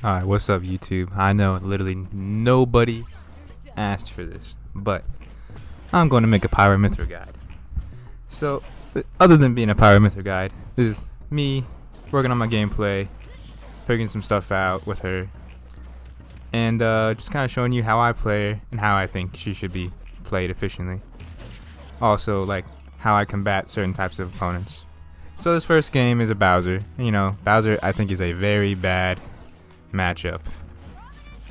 Alright, what's up, YouTube? I know literally nobody asked for this, but I'm going to make a Pyra Mythra guide. So, other than being a Pyra Mythra guide, this is me working on my gameplay, figuring some stuff out with her, and just kind of showing you how I play her and how I think she should be played efficiently. Also, like, how I combat certain types of opponents. So this first game is a Bowser. Bowser I think is a very bad matchup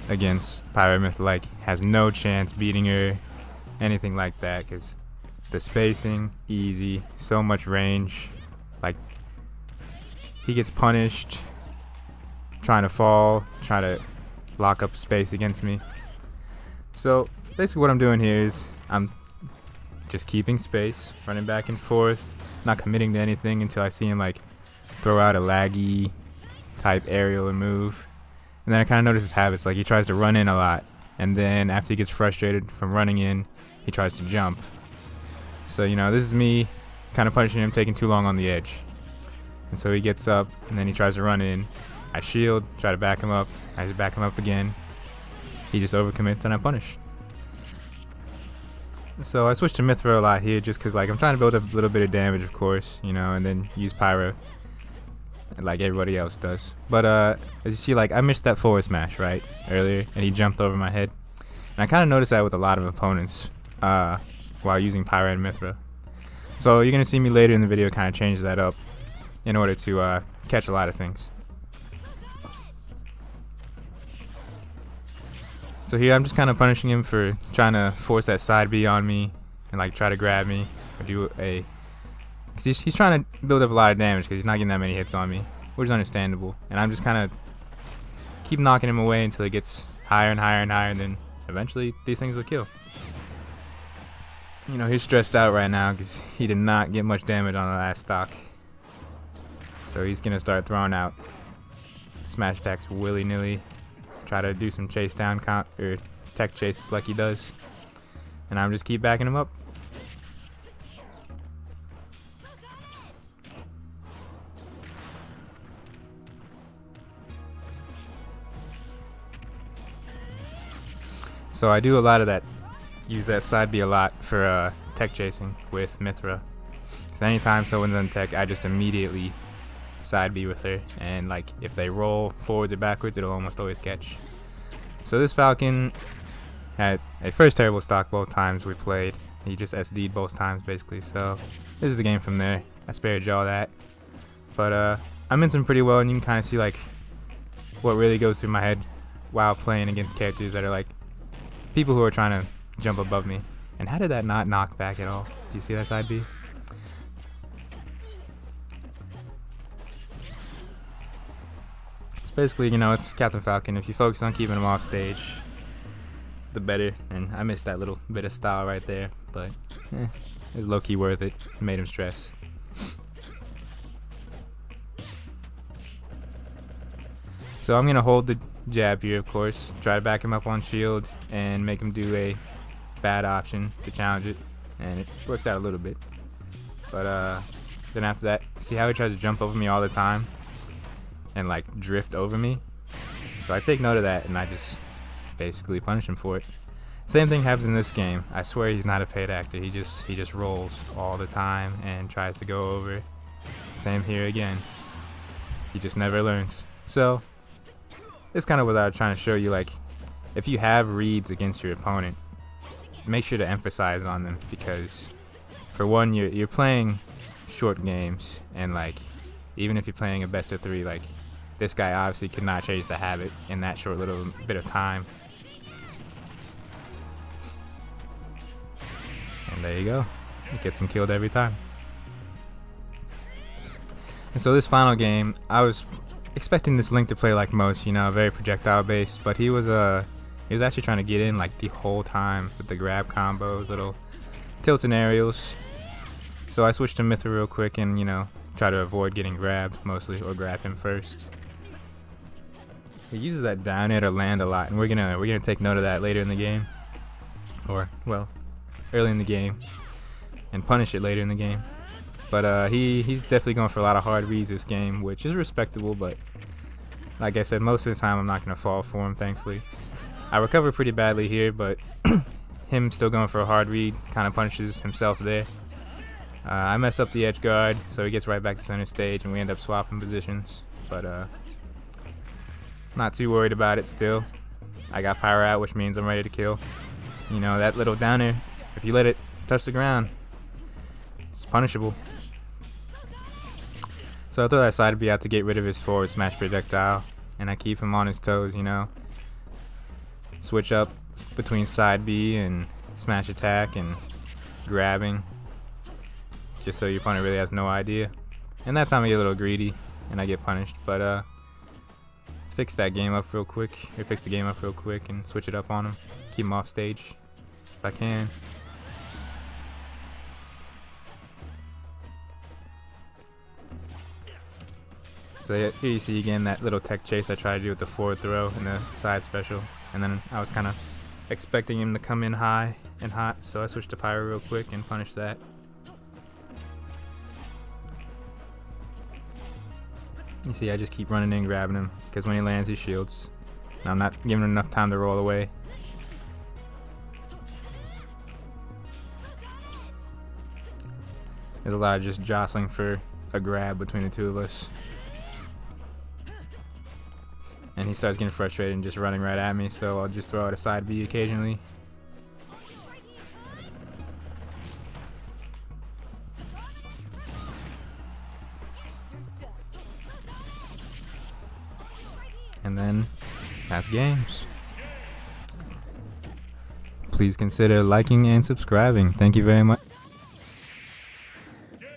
against Pyra Mythra. Like, has no chance beating her, anything like that, because the spacing, easy, so much range. Like, he gets punished trying to fall, trying to lock up space against me. So basically what I'm doing here is I'm just keeping space, running back and forth, not committing to anything until I see him like throw out a laggy type aerial and move. And then I kind of notice his habits, like he tries to run in a lot, and then after he gets frustrated from running in, he tries to jump. So, this is me kind of punishing him, taking too long on the edge. And so he gets up, and then he tries to run in. I shield, try to back him up, I just back him up again. He just overcommits, and I punish. So I switched to Mythra a lot here, just because like I'm trying to build up a little bit of damage, of course, and then use Pyra like everybody else does. But as you see, like, I missed that forward smash right earlier, and he jumped over my head. And I kind of noticed that with a lot of opponents while using Pyra and Mythra. So you're gonna see me later in the video kind of change that up in order to catch a lot of things. So here I'm just kind of punishing him for trying to force that side B on me and like try to grab me or do a. Cause he's trying to build up a lot of damage because he's not getting that many hits on me, which is understandable. And I'm just kind of keep knocking him away until it gets higher and higher and higher, and then eventually these things will kill. He's stressed out right now because he did not get much damage on the last stock. So he's gonna start throwing out smash attacks willy-nilly, try to do some chase down or tech chases like he does, and I'm just keep backing him up. So I do a lot of that, use that side B a lot for tech chasing with Mythra. So anytime someone's on tech, I just immediately side B with her, and like if they roll forwards or backwards, it'll almost always catch. So this Falcon had a first terrible stock both times we played. He just SD'd both times basically. So this is the game from there. I spared y'all that, but I'm in some pretty well, and you can kind of see like what really goes through my head while playing against characters that are like people who are trying to jump above me. And how did that not knock back at all? Do you see that side B? It's basically, it's Captain Falcon. If you focus on keeping him off stage, the better. And I missed that little bit of style right there, but it was low-key worth it. It made him stress. So I'm gonna hold the jab here, of course, try to back him up on shield and make him do a bad option to challenge it, and it works out a little bit. But then after that, see how he tries to jump over me all the time and like drift over me? So I take note of that, and I just basically punish him for it. Same thing happens in this game. I swear he's not a paid actor. He just rolls all the time and tries to go over. Same here again. He just never learns. So it's kind of what I was trying to show you. Like, if you have reads against your opponent, make sure to emphasize on them, because for one, you're playing short games, and like even if you're playing a best of 3, like this guy obviously could not change the habit in that short little bit of time. And there you go, it gets him killed every time. And so this final game, I was expecting this Link to play like most, very projectile based, but he was actually trying to get in like the whole time with the grab combos, little tilts and aerials. So I switched to Mythra real quick and try to avoid getting grabbed mostly, or grab him first. He uses that down air to land a lot, and we're gonna take note of that later in the game, or well, early in the game, and punish it later in the game. But he's definitely going for a lot of hard reads this game, which is respectable, but Like I said, most of the time I'm not going to fall for him, thankfully. I recover pretty badly here, but him still going for a hard read kind of punishes himself there. I mess up the edge guard, so he gets right back to center stage, and we end up swapping positions. But not too worried about it still. I got Pyra out, which means I'm ready to kill. You know, that little downer, if you let it touch the ground, it's punishable. So I thought I decided to be out to get rid of his forward smash projectile, and I keep him on his toes, you know. Switch up between side B and smash attack and grabbing, just so your opponent really has no idea. And that time I get a little greedy and I get punished, but fix that game up real quick, or fix the game up real quick and switch it up on him. Keep him off stage if I can. So here you see again that little tech chase I tried to do with the forward throw and the side special. And then I was kind of expecting him to come in high and hot, so I switched to Pyra real quick and punished that. You see, I just keep running in, grabbing him, because when he lands, he shields. And I'm not giving him enough time to roll away. There's a lot of just jostling for a grab between the two of us. And he starts getting frustrated and just running right at me, so I'll just throw out a side B occasionally. And then that's games. Please consider liking and subscribing. Thank you very much.